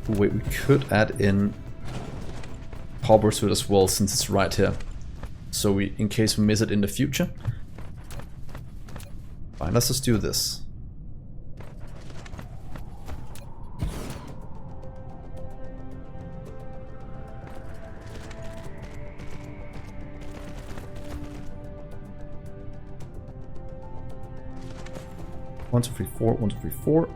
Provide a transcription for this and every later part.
Wait, we could add in copper to it as well, since it's right here. So we, in case we miss it in the future. Fine, let's just do this. One, two, three, four. 1, 2, 3, 4.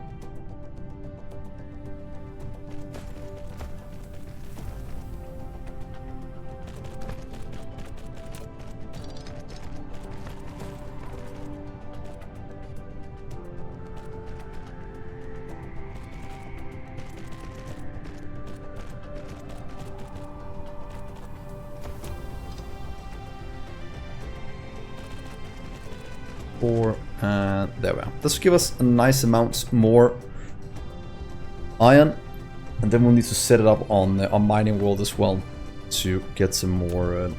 And there we are. This will give us a nice amount more iron, and then we'll need to set it up on our mining world as well to get some more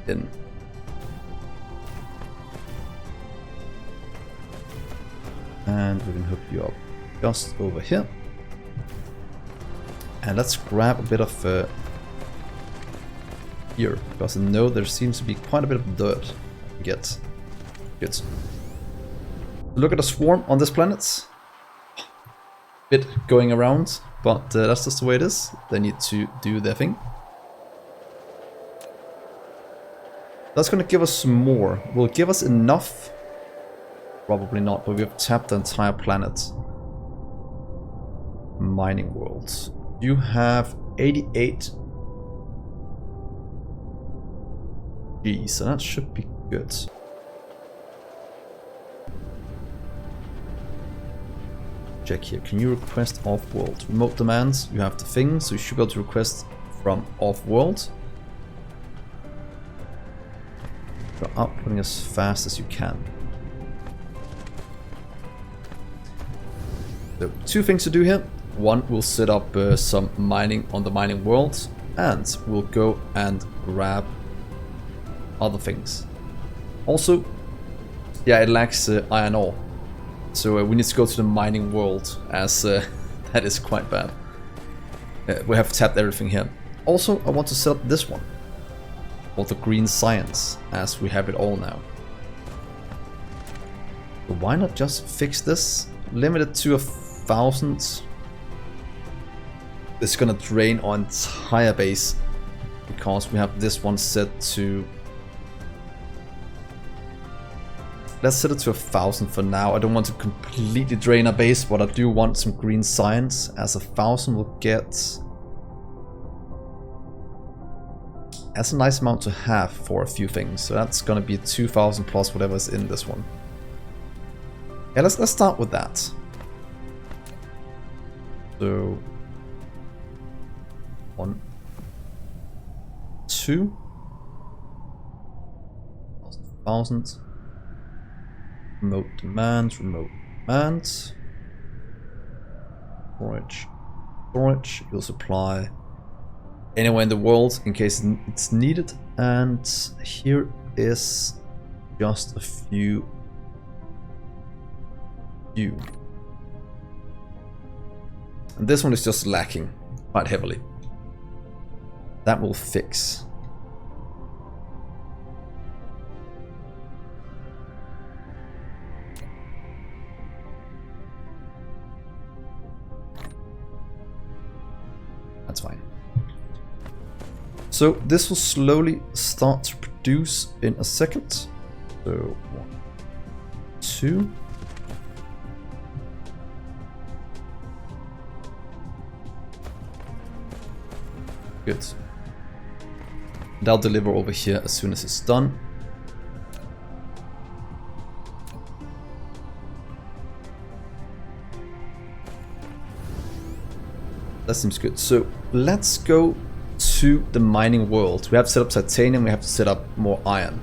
in. And we can hook you up just over here. And let's grab a bit of here, because I know there seems to be quite a bit of dirt I can get. Good. Look at the swarm on this planet. Bit going around, but that's just the way it is. They need to do their thing. That's gonna give us some more. Will it give us enough? Probably not, but we have tapped the entire planet. Mining worlds. You have 88 G, so that should be good. Check here. Can you request off-world? Remote demands. You have the thing, so you should be able to request from off-world. Go uploading as fast as you can. So, 2 things to do here. One, we'll set up some mining on the mining world, and we'll go and grab other things. Also, yeah, it lacks iron ore. So we need to go to the mining world, as that is quite bad. We have tapped everything here. Also, I want to set up this one, called the green science, as we have it all now. So why not just fix this? Limit it to 1,000. It's gonna drain our entire base, because we have this one set to... Let's set it to 1,000 for now. I don't want to completely drain our base, but I do want some green science, as 1,000 will get... That's a nice amount to have for a few things. So that's gonna be 2,000 plus whatever's in this one. Yeah, let's start with that. So 1, 2, 1,000. Remote demands, storage, you'll supply anywhere in the world in case it's needed. And here is just a few. And this one is just lacking quite heavily. That will fix. That's fine. So this will slowly start to produce in a second. So 1, 2. Good. And I'll deliver over here as soon as it's done. That seems good. So let's go to the mining world. We have set up titanium, we have to set up more iron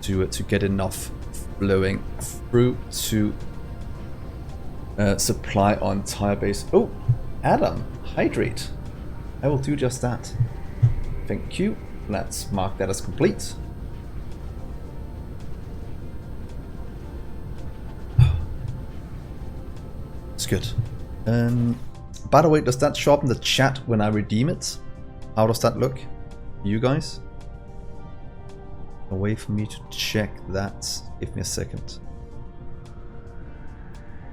to get enough flowing through to supply our entire base. Oh, Adam, hydrate. I will do just that. Thank you. Let's mark that as complete. It's good. By the way, does that show up in the chat when I redeem it? How does that look? You guys? A way for me to check that. Give me a second.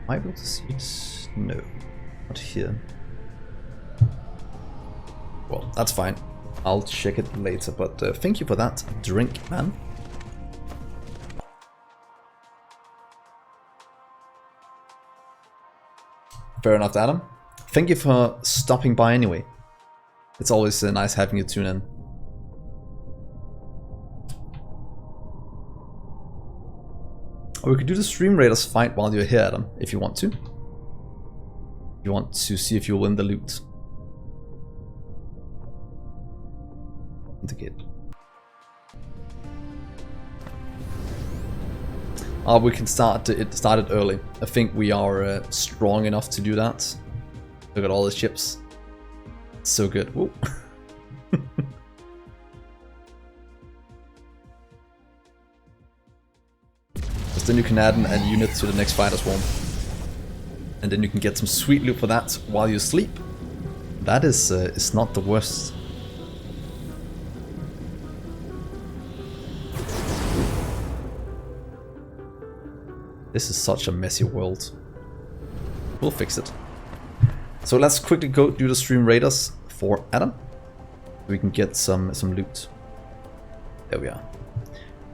Am I able to see it? No, not here. Well, that's fine. I'll check it later, but thank you for that drink, man. Fair enough, Adam. Thank you for stopping by anyway. It's always nice having you tune in. Or we could do the Stream Raiders fight while you're here, Adam, if you want to. You want to see if you'll win the loot. Indicate. We can start it early. I think we are strong enough to do that. Look at all the ships. So good. Whoa. Because then you can add a unit to the next fight as well. And then you can get some sweet loot for that while you sleep. That is not the worst. This is such a messy world. We'll fix it. So let's quickly go do the Stream Raiders for Adam. We can get some loot. There we are.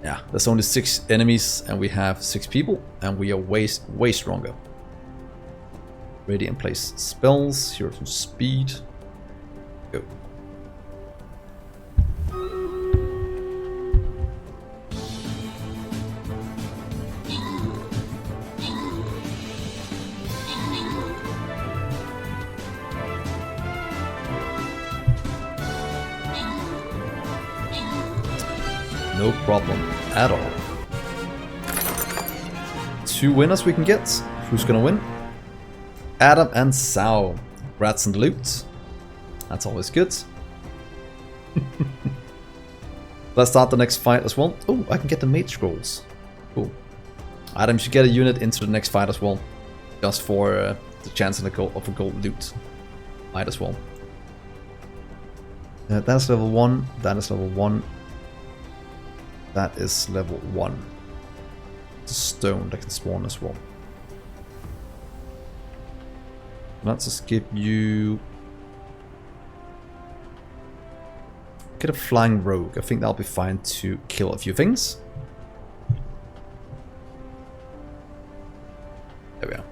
Yeah, there's only 6 enemies and we have 6 people and we are way stronger. Ready and place spells. Here some speed. Go. No problem at all. 2 winners we can get. Who's gonna win? Adam and Sao. Rats and loot. That's always good. Let's start the next fight as well. Oh, I can get the mage scrolls. Cool. Adam should get a unit into the next fight as well. Just for the chance of a gold loot. Might as well. That's level 1. That is level 1. That is level 1. It's a stone that can spawn as well. Let's just give you... Get a flying rogue. I think that'll be fine to kill a few things. There we are.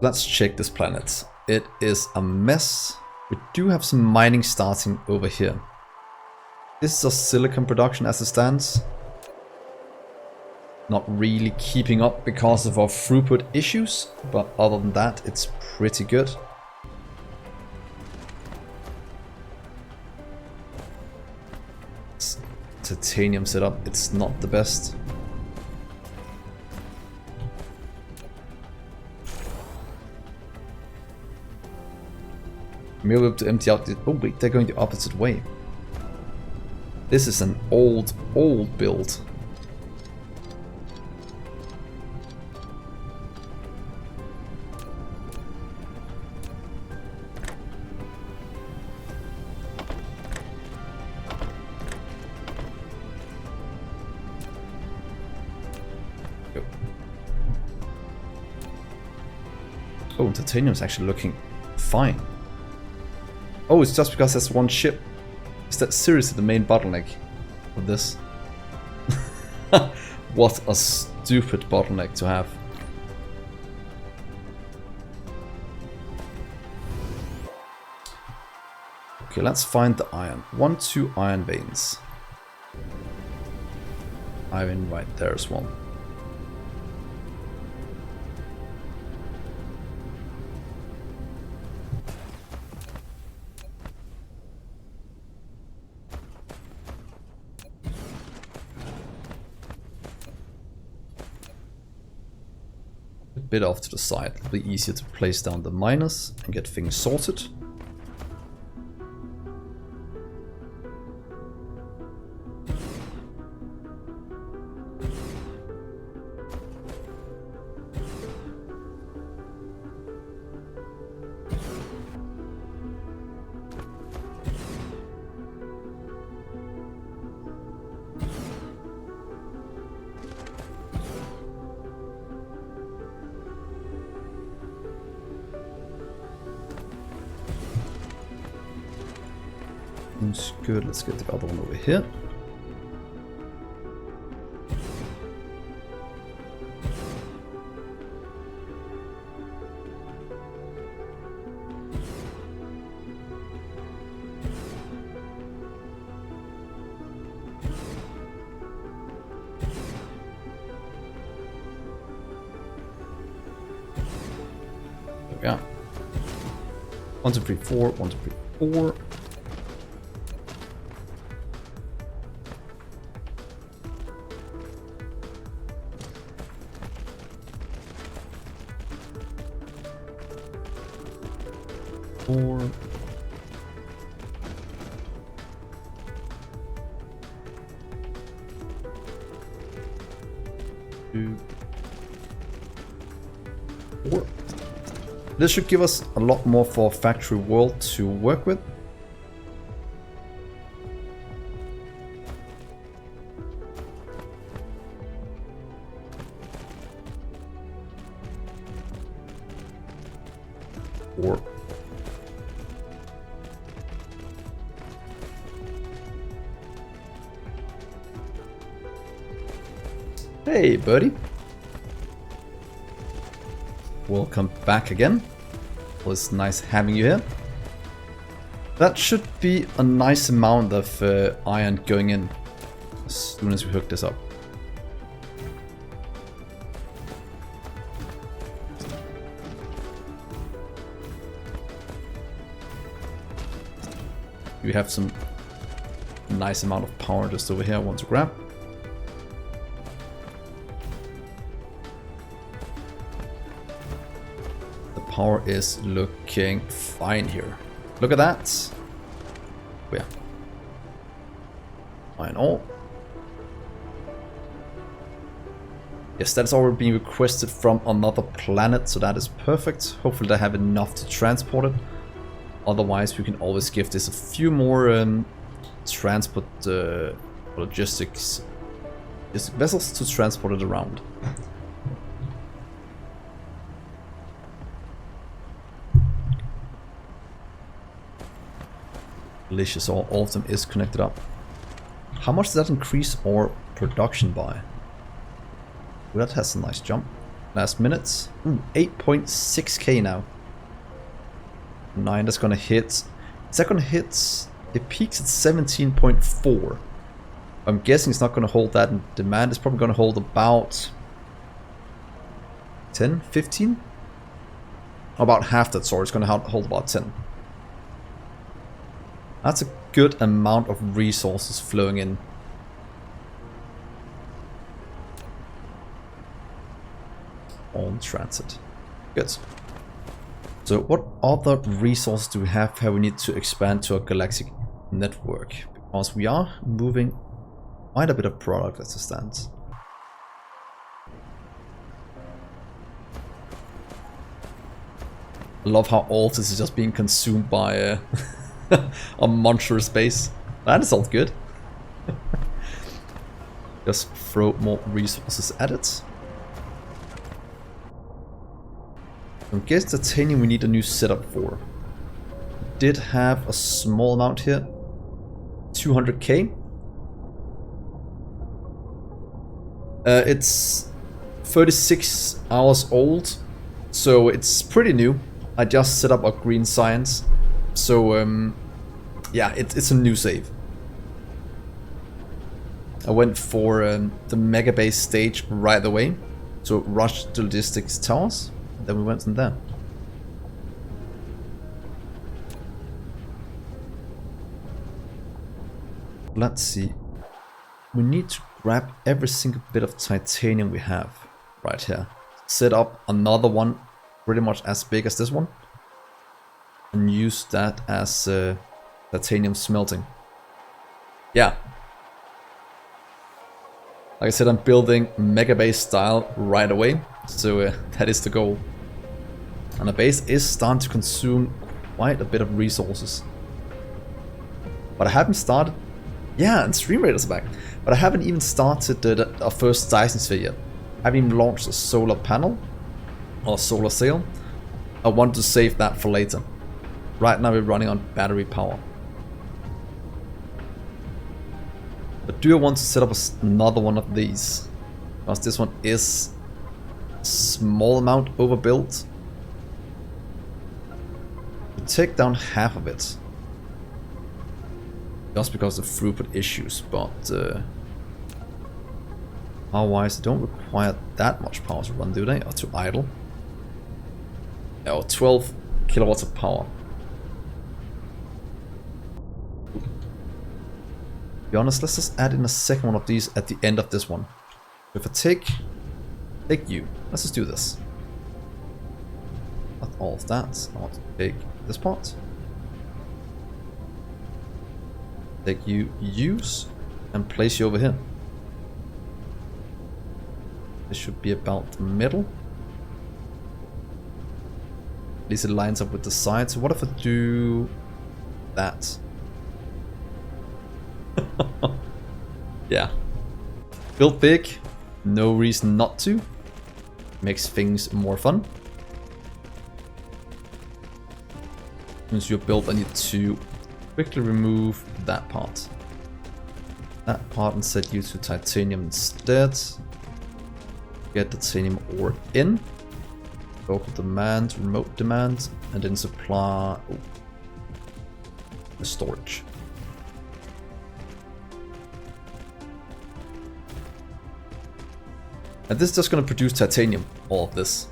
Let's check this planet. It is a mess. We do have some mining starting over here. This is a silicon production as it stands. Not really keeping up because of our throughput issues, but other than that, it's pretty good. Titanium setup, it's not the best. We're able to empty out the... Oh wait, they're going the opposite way. This is an old build. Oh, titanium's actually looking fine. Oh, it's just because there's one ship. Is that seriously the main bottleneck of this? What a stupid bottleneck to have. Okay, let's find the iron. 2 iron veins. Iron right there as well. Bit off to the side. It'll be easier to place down the miners and get things sorted. Seems good. Let's get the other one over here. There we go. 1, 2, 3, 4. 1, 2, 3, 4. This should give us a lot more for factory world to work with. Or hey, buddy. Welcome back again. Well, it's nice having you here. That should be a nice amount of iron going in as soon as we hook this up. We have some nice amount of power just over here I want to grab. Power is looking fine here. Look at that. Yeah. Iron ore. Yes, that's already been requested from another planet, so that is perfect. Hopefully they have enough to transport it. Otherwise, we can always give this a few more transport logistics vessels to transport it around. Delicious, all of them is connected up. How much does that increase our production by? Well, that has a nice jump. Last minutes. 8.6k now. 9, that's gonna hit. Is that gonna hit? It peaks at 17.4. I'm guessing it's not gonna hold that in demand. It's probably gonna hold about 10, 15? About half that, sorry. It's gonna hold about 10. That's a good amount of resources flowing in. On transit. Good. So what other resources do we have here we need to expand to a galactic network? Because we are moving quite a bit of product as it stands. I love how all this is just being consumed by a monstrous base. That is all good. Just throw more resources at it. I guess titanium we need a new setup for. Did have a small amount here. 200k. It's 36 hours old, so it's pretty new. I just set up a green science. So, yeah, it's a new save. I went for the Megabase stage right away. So, rushed to logistics towers. Then we went in there. Let's see. We need to grab every single bit of titanium we have right here. Set up another one pretty much as big as this one. And use that as titanium smelting. Yeah. Like I said, I'm building Megabase style right away. So that is the goal. And the base is starting to consume quite a bit of resources. But I haven't started... Yeah, and Stream Raiders are back. But I haven't even started our first Dyson sphere yet. I haven't even launched a solar panel. Or a solar sail. I want to save that for later. Right now we're running on battery power. But do I want to set up another one of these? Because this one is a small amount overbuilt. We take down half of it. Just because of throughput issues, but power-wise, they don't require that much power to run, do they? Or to idle? Oh, 12 kilowatts of power. To be honest, let's just add in a second one of these at the end of this one. If I take you, let's just do this. Not all of that. I want to take this part. Take you, use, and place you over here. This should be about the middle. At least it lines up with the sides. So what if I do that? Yeah. Build big, no reason not to. Makes things more fun. Once you're built, I need to quickly remove that part. That part and set you to titanium instead. Get the titanium ore in. Local demand, remote demand, and then supply the storage. And this is just going to produce titanium, all of this.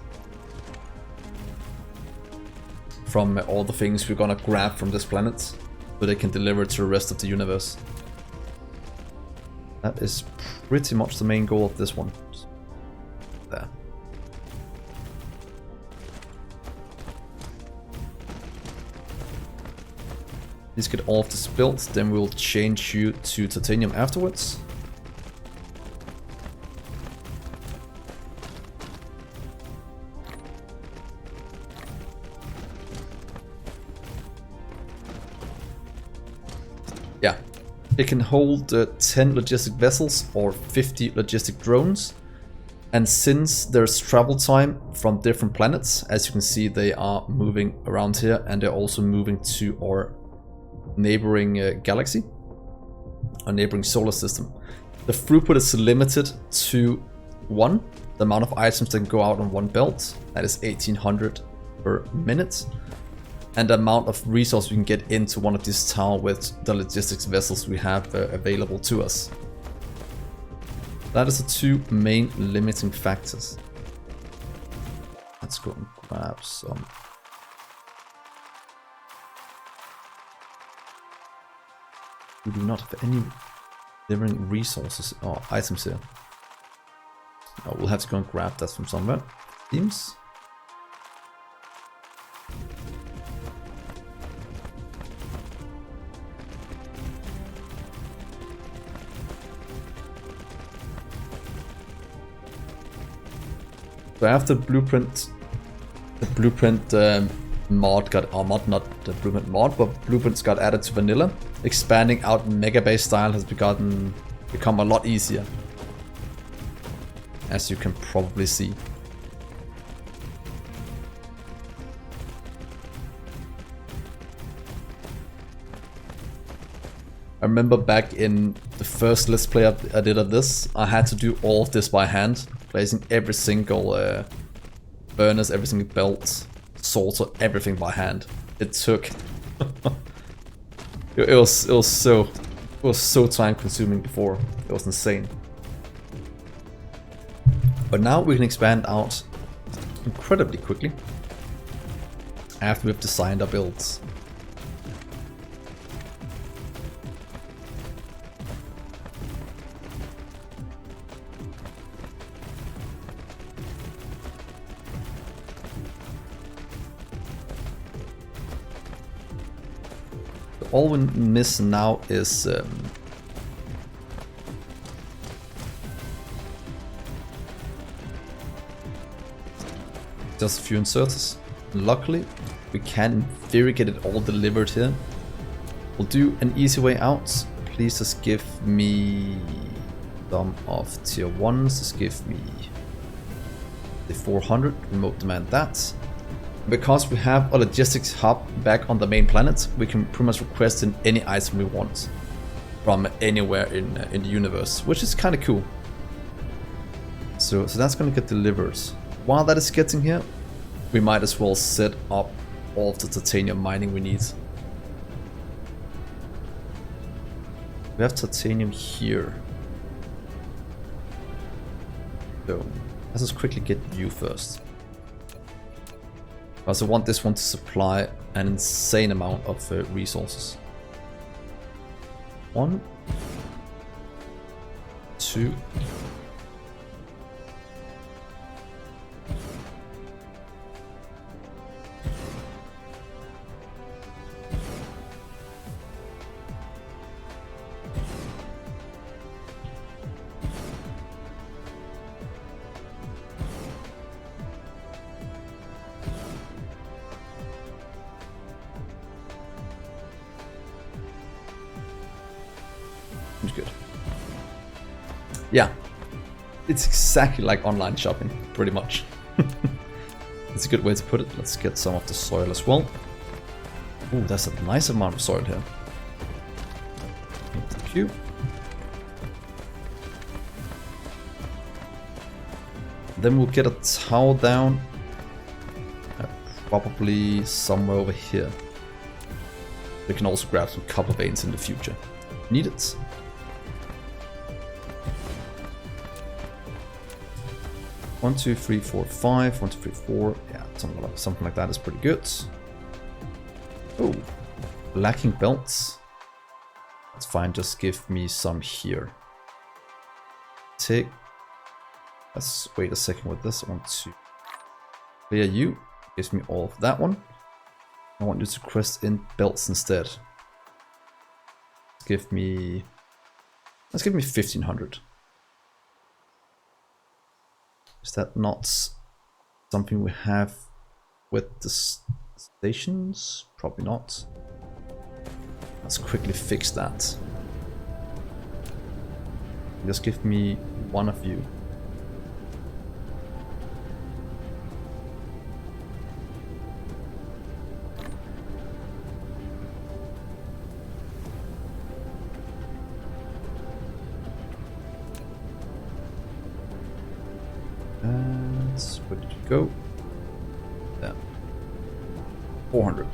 From all the things we're going to grab from this planet, so they can deliver it to the rest of the universe. That is pretty much the main goal of this one. There. Please get all of this built, then we'll change you to titanium afterwards. Yeah, it can hold 10 logistic vessels or 50 logistic drones. And since there's travel time from different planets, as you can see, they are moving around here, and they're also moving to our neighboring galaxy, our neighboring solar system. The throughput is limited to 1. The amount of items that can go out on one belt, that is 1800 per minute. And the amount of resource we can get into one of these towers with the logistics vessels we have available to us. That is the two main limiting factors. Let's go and grab some. We do not have any delivering resources or items here. No, we'll have to go and grab that from somewhere. Seems. So after blueprint, the blueprint mod got, or mod, not the blueprint mod, but blueprints got added to vanilla. Expanding out Megabase style has become a lot easier, as you can probably see. I remember back in the first Let's Play I did of this, I had to do all of this by hand, placing every single furnace, every single belt, sorter, everything by hand. It took it was so time consuming before. It was insane. But now we can expand out incredibly quickly after we've designed our builds. All we miss now is just a few inserters. Luckily, we can in theory get it all delivered here. We'll do an easy way out. Please just give me some of tier 1s. Just give me the 400. Remote demand that. Because we have a logistics hub back on the main planet, we can pretty much request in any item we want. from anywhere in the universe, which is kind of cool. So that's going to get delivered. While that is getting here, we might as well set up all of the titanium mining we need. We have titanium here. So let's just quickly get you first. I also want this one to supply an insane amount of resources. 1, 2. Good. Yeah, it's exactly like online shopping, pretty much. It's a good way to put it. Let's get some of the soil as well. Ooh, that's a nice amount of soil here. Thank you. Then we'll get a tower down, probably somewhere over here. We can also grab some copper veins in the future. Need it. 1, 2, 3, 4, 5. 1, 2, 3, 4. Yeah, something like that is pretty good. Oh, lacking belts. That's fine. Just give me some here. Let's wait a second with this. I want to clear you. Gives me all of that one. I want you to quest in belts instead. Let's give me 1500. Is that not something we have with the stations? Probably not. Let's quickly fix that. Just give me one of you. Where did you go? Yeah. 400.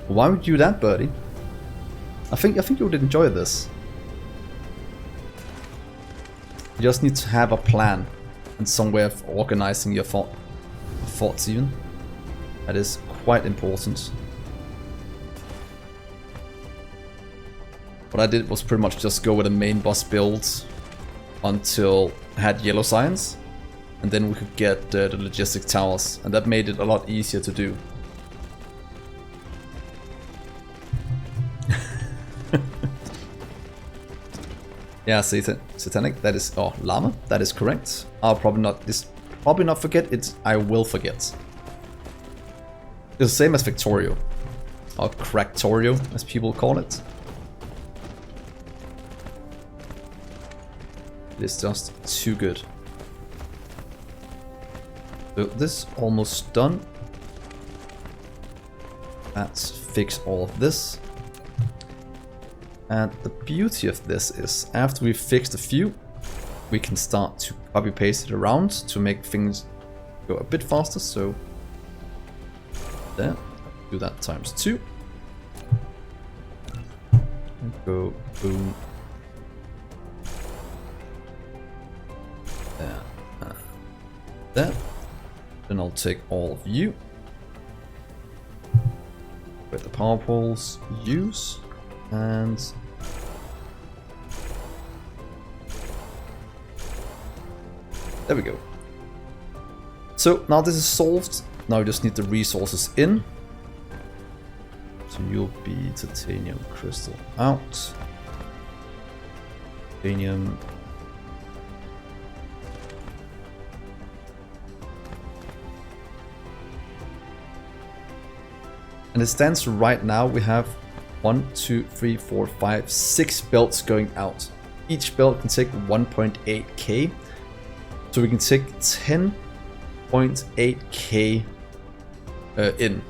Why would you do that, birdie? I think you would enjoy this. You just need to have a plan and some way of organizing your thoughts even. That is quite important. What I did was pretty much just go with a main boss build until I had yellow science, and then we could get the logistic towers, and that made it a lot easier to do. Yeah, satanic. That is llama. That is correct. I'll probably not forget it. I will forget. It's the same as Factorio, or Cractorio, as people call it. It's just too good. So this almost done. Let's fix all of this. And the beauty of this is, after we've fixed a few, we can start to copy paste it around to make things go a bit faster. So there, do that ×2. And go boom. There. Then I'll take all of you. With the power poles, use, and there we go. So now this is solved. Now we just need the resources in. So you'll be titanium crystal out. Titanium. And it stands right now, we have 1, 2, 3, 4, 5, 6 belts going out. Each belt can take 1.8k. So we can take 10.8k in.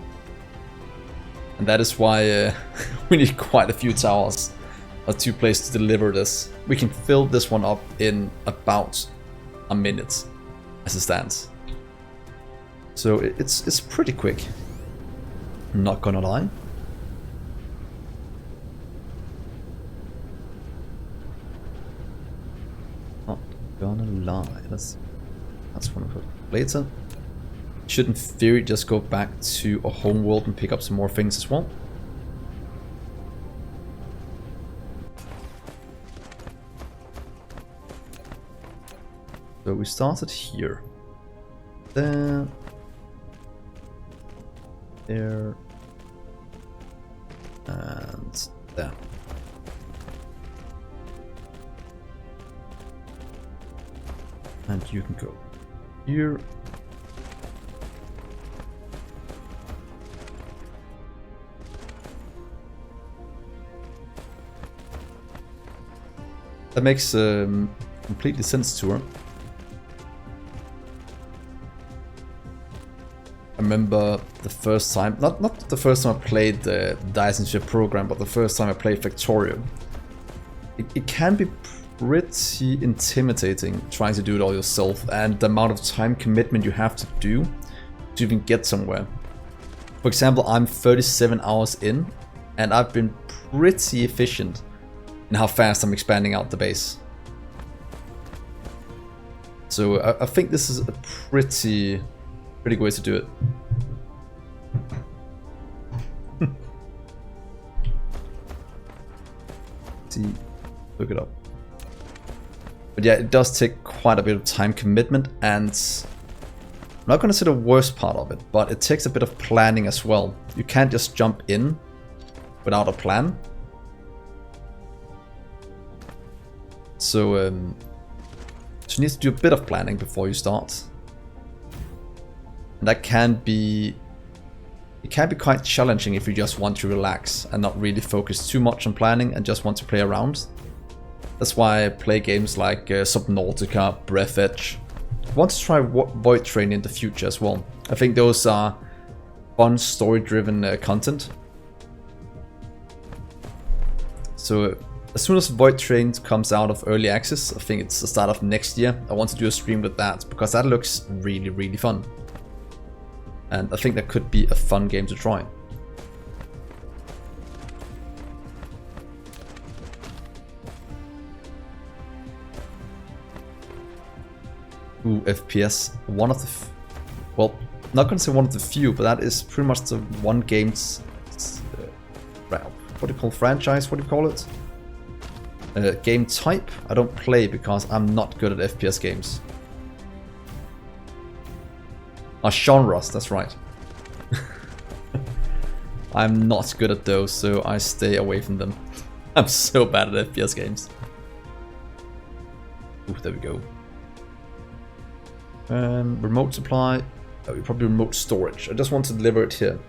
And that is why we need quite a few towers or 2 places to deliver this. We can fill this one up in about a minute as it stands. So it's pretty quick, I'm not gonna lie. Not gonna lie. That's one of it. Later. Should in theory just go back to a home world and pick up some more things as well. So we started here. There. There. And there. And you can go here. That makes completely sense to her. I remember the first time, not the first time I played the Dyson ship program, but the first time I played Factorio. It can be pretty intimidating trying to do it all yourself, and the amount of time commitment you have to do to even get somewhere. For example, I'm 37 hours in, and I've been pretty efficient in how fast I'm expanding out the base. So I think this is a pretty good way to do it. See, look it up. But yeah, it does take quite a bit of time commitment, and I'm not gonna say the worst part of it, but it takes a bit of planning as well. You can't just jump in without a plan. So you need to do a bit of planning before you start. And that can be quite challenging if you just want to relax and not really focus too much on planning and just want to play around. That's why I play games like Subnautica, Breath Edge. I want to try Void Train in the future as well. I think those are fun story-driven content. So as soon as Void Train comes out of early access, I think it's the start of next year, I want to do a stream with that, because that looks really fun. And I think that could be a fun game to try. Ooh, FPS. One of the... well, not gonna say one of the few, but that is pretty much the one game's... what do you call franchise? What do you call it? Game type I don't play because I'm not good at FPS games. Genres, that's right. I'm not good at those, so I stay away from them. I'm so bad at FPS games. Ooh, there we go. Remote supply. Oh, probably remote storage. I just want to deliver it here.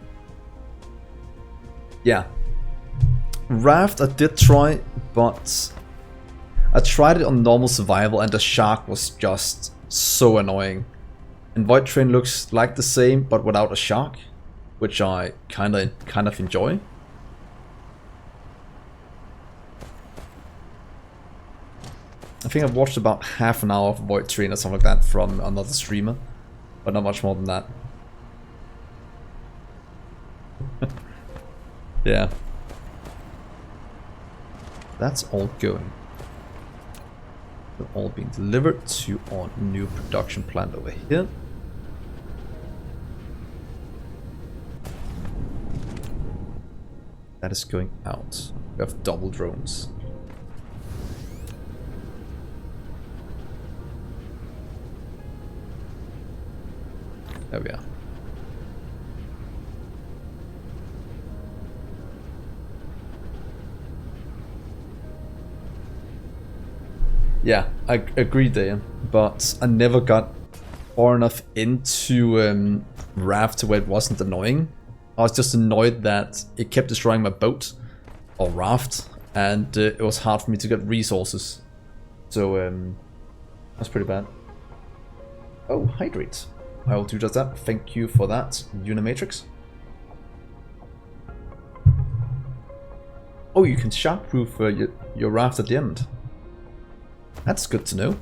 Yeah. Raft I did try, but I tried it on normal survival and the shark was just so annoying. And Void Train looks like the same but without a shark, which I kind of enjoy. I think I've watched about half an hour of Void Train or something like that from another streamer, but not much more than that. Yeah. That's all going. They're all being delivered to our new production plant over here. That is going out. We have double drones. There we are. Yeah, I agree there, but I never got far enough into Raft to where it wasn't annoying. I was just annoyed that it kept destroying my boat, or raft, and it was hard for me to get resources. So that's pretty bad. Oh, hydrate. I will do just that. Thank you for that, Unimatrix. Oh, you can shockproof your raft at the end. That's good to know.